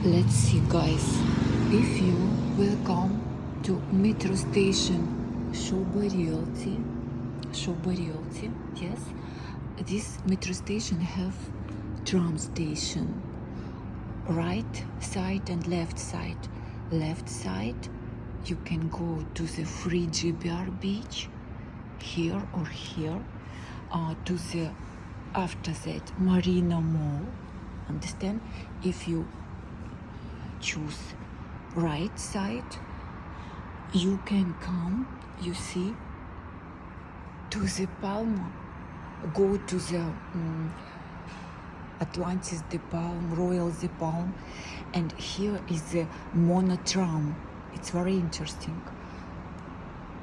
Let's see, guys. If you will come to metro station Shobarelti, yes, this metro station have tram station, right side and left side. Left side, you can go to the free GBR beach, here or here, to the after that Marina Mall. Understand? If you choose right side, you can come, you see, to the Palma, go to the Atlantis de Palm, Royal de Palm, and here is the monotram. It's very interesting.